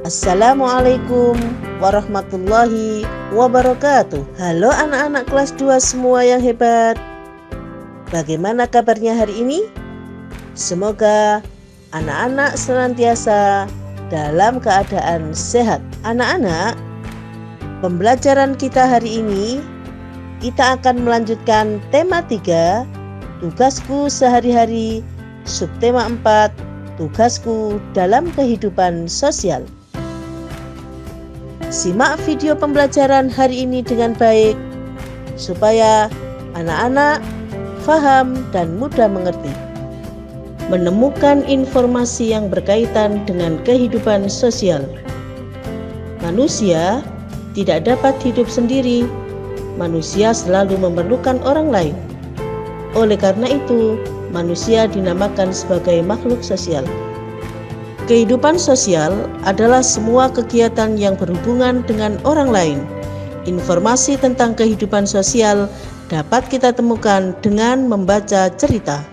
Assalamualaikum warahmatullahi wabarakatuh. Halo anak-anak kelas 2 semua yang hebat. Bagaimana kabarnya hari ini? Semoga anak-anak senantiasa dalam keadaan sehat. Anak-anak, pembelajaran kita hari ini kita akan melanjutkan tema 3, tugasku sehari-hari, subtema 4, tugasku dalam kehidupan sosial. Simak video pembelajaran hari ini dengan baik supaya anak-anak faham dan mudah mengerti. Menemukan informasi yang berkaitan dengan kehidupan sosial. Manusia tidak dapat hidup sendiri. Manusia selalu memerlukan orang lain. Oleh karena itu, manusia dinamakan sebagai makhluk sosial. Kehidupan sosial adalah semua kegiatan yang berhubungan dengan orang lain. Informasi tentang kehidupan sosial dapat kita temukan dengan membaca cerita.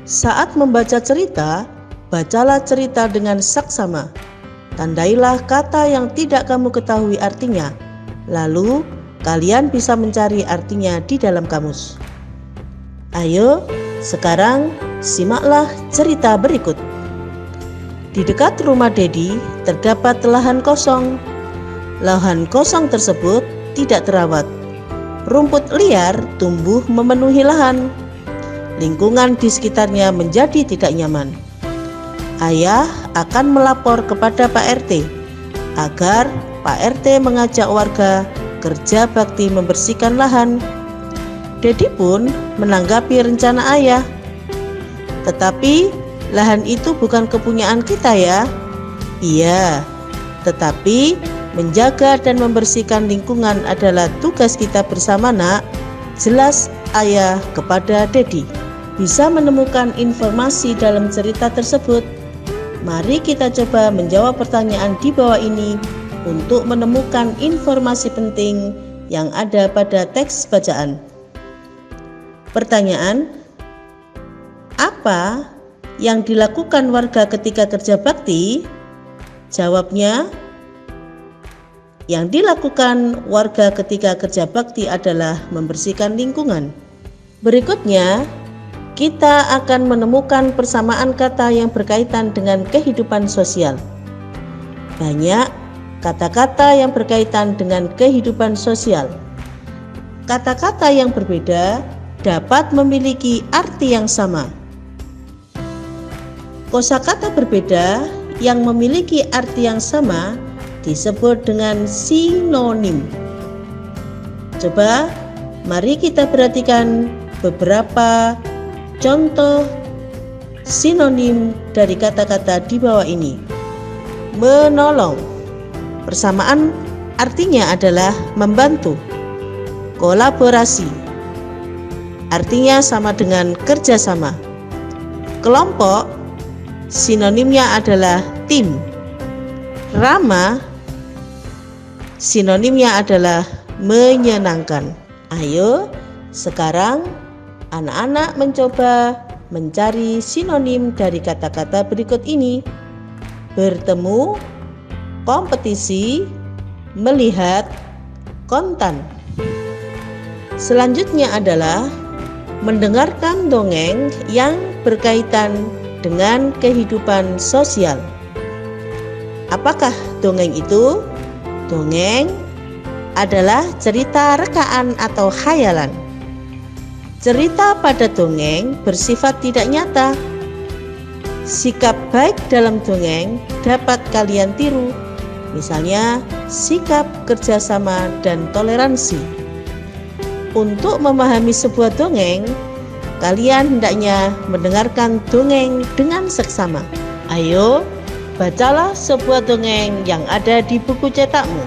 Saat membaca cerita, bacalah cerita dengan saksama. Tandailah kata yang tidak kamu ketahui artinya. Lalu, kalian bisa mencari artinya di dalam kamus. Ayo, sekarang simaklah cerita berikut. Di dekat rumah Dedi terdapat lahan kosong. Lahan kosong tersebut tidak terawat. Rumput liar tumbuh memenuhi lahan. Lingkungan di sekitarnya menjadi tidak nyaman. Ayah akan melapor kepada Pak RT agar Pak RT mengajak warga kerja bakti membersihkan lahan. Dedi pun menanggapi rencana ayah. Tetapi lahan itu bukan kepunyaan kita ya. Iya, tetapi menjaga dan membersihkan lingkungan adalah tugas kita bersama nak. Jelas ayah kepada Dedi. Bisa menemukan informasi dalam cerita tersebut. Mari kita coba menjawab pertanyaan di bawah ini untuk menemukan informasi penting yang ada pada teks bacaan. Pertanyaan: apa yang dilakukan warga ketika kerja bakti? Jawabnya, yang dilakukan warga ketika kerja bakti adalah membersihkan lingkungan. Berikutnya, kita akan menemukan persamaan kata yang berkaitan dengan kehidupan sosial. Banyak kata-kata yang berkaitan dengan kehidupan sosial. Kata-kata yang berbeda dapat memiliki arti yang sama. Kosakata berbeda yang memiliki arti yang sama disebut dengan sinonim. Coba mari kita perhatikan beberapa contoh sinonim dari kata-kata di bawah ini. Menolong, persamaan artinya adalah membantu. Kolaborasi, artinya sama dengan kerjasama. Kelompok, sinonimnya adalah tim. Ramah, sinonimnya adalah menyenangkan. Ayo, sekarang anak-anak mencoba mencari sinonim dari kata-kata berikut ini. Bertemu, kompetisi, melihat, kontan. Selanjutnya adalah mendengarkan dongeng yang berkaitan dengan kehidupan sosial. Apakah dongeng itu? Dongeng adalah cerita rekaan atau khayalan. Cerita pada dongeng bersifat tidak nyata. Sikap baik dalam dongeng dapat kalian tiru, misalnya sikap kerjasama dan toleransi. Untuk memahami sebuah dongeng, kalian hendaknya mendengarkan dongeng dengan seksama. Ayo, bacalah sebuah dongeng yang ada di buku cetakmu.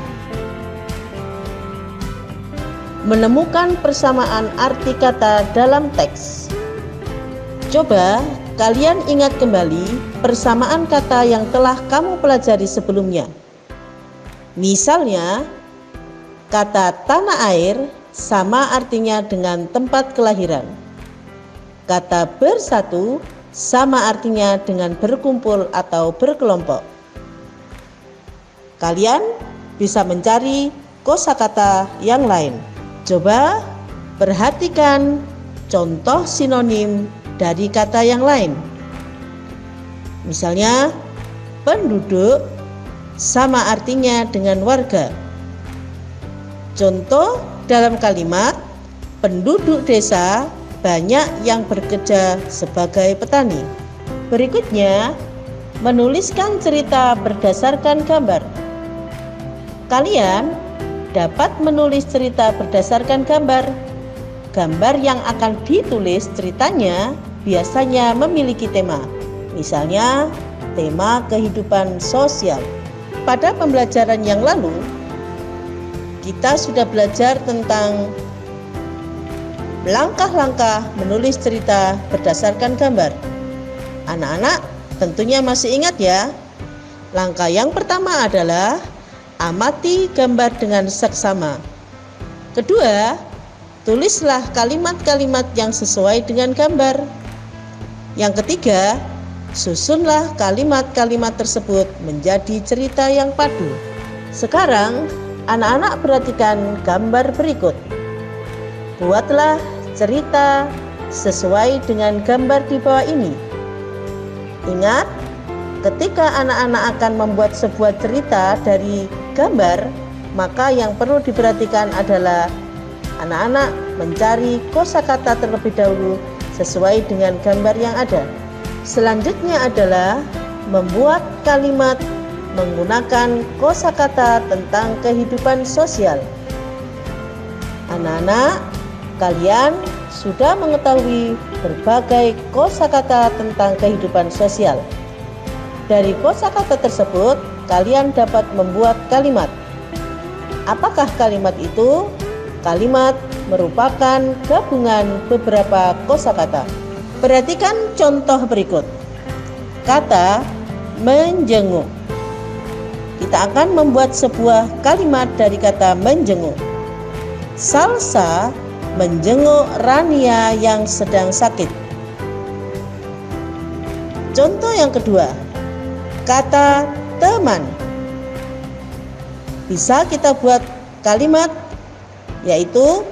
Menemukan persamaan arti kata dalam teks. Coba kalian ingat kembali persamaan kata yang telah kamu pelajari sebelumnya. Misalnya, kata tanah air sama artinya dengan tempat kelahiran. Kata bersatu sama artinya dengan berkumpul atau berkelompok. Kalian bisa mencari kosakata yang lain. Coba perhatikan contoh sinonim dari kata yang lain. Misalnya, penduduk sama artinya dengan warga. Contoh dalam kalimat, penduduk desa banyak yang bekerja sebagai petani. Berikutnya, menuliskan cerita berdasarkan gambar. Kalian dapat menulis cerita berdasarkan gambar. Gambar yang akan ditulis ceritanya biasanya memiliki tema. Misalnya, tema kehidupan sosial. Pada pembelajaran yang lalu, kita sudah belajar tentang langkah-langkah menulis cerita berdasarkan gambar. Anak-anak tentunya masih ingat ya. Langkah yang pertama adalah amati gambar dengan seksama. Kedua, tulislah kalimat-kalimat yang sesuai dengan gambar. Yang ketiga, susunlah kalimat-kalimat tersebut menjadi cerita yang padu. Sekarang, anak-anak perhatikan gambar berikut. Buatlah cerita sesuai dengan gambar di bawah ini. Ingat, ketika anak-anak akan membuat sebuah cerita dari gambar, maka yang perlu diperhatikan adalah anak-anak mencari kosakata terlebih dahulu sesuai dengan gambar yang ada. Selanjutnya adalah membuat kalimat menggunakan kosakata tentang kehidupan sosial. Anak-anak, kalian sudah mengetahui berbagai kosakata tentang kehidupan sosial. Dari kosakata tersebut, kalian dapat membuat kalimat. Apakah kalimat itu? Kalimat merupakan gabungan beberapa kosakata. Perhatikan contoh berikut. Kata menjenguk. Kita akan membuat sebuah kalimat dari kata menjenguk. Salsa menjenguk Rania yang sedang sakit. Contoh yang kedua, kata teman. Bisa kita buat kalimat yaitu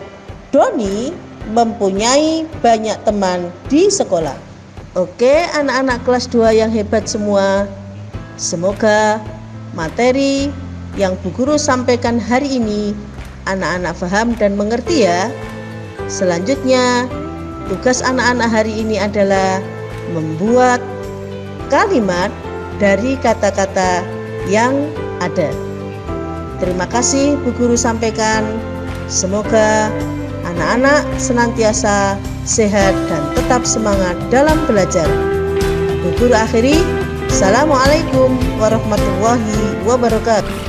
Doni mempunyai banyak teman di sekolah. Oke, anak-anak kelas 2 yang hebat semua. Semoga materi yang Bu Guru sampaikan hari ini anak-anak paham dan mengerti ya. Selanjutnya, tugas anak-anak hari ini adalah membuat kalimat dari kata-kata yang ada. Terima kasih Bu Guru sampaikan. Semoga anak-anak senantiasa sehat dan tetap semangat dalam belajar. Bu Guru akhiri, Assalamualaikum warahmatullahi wabarakatuh.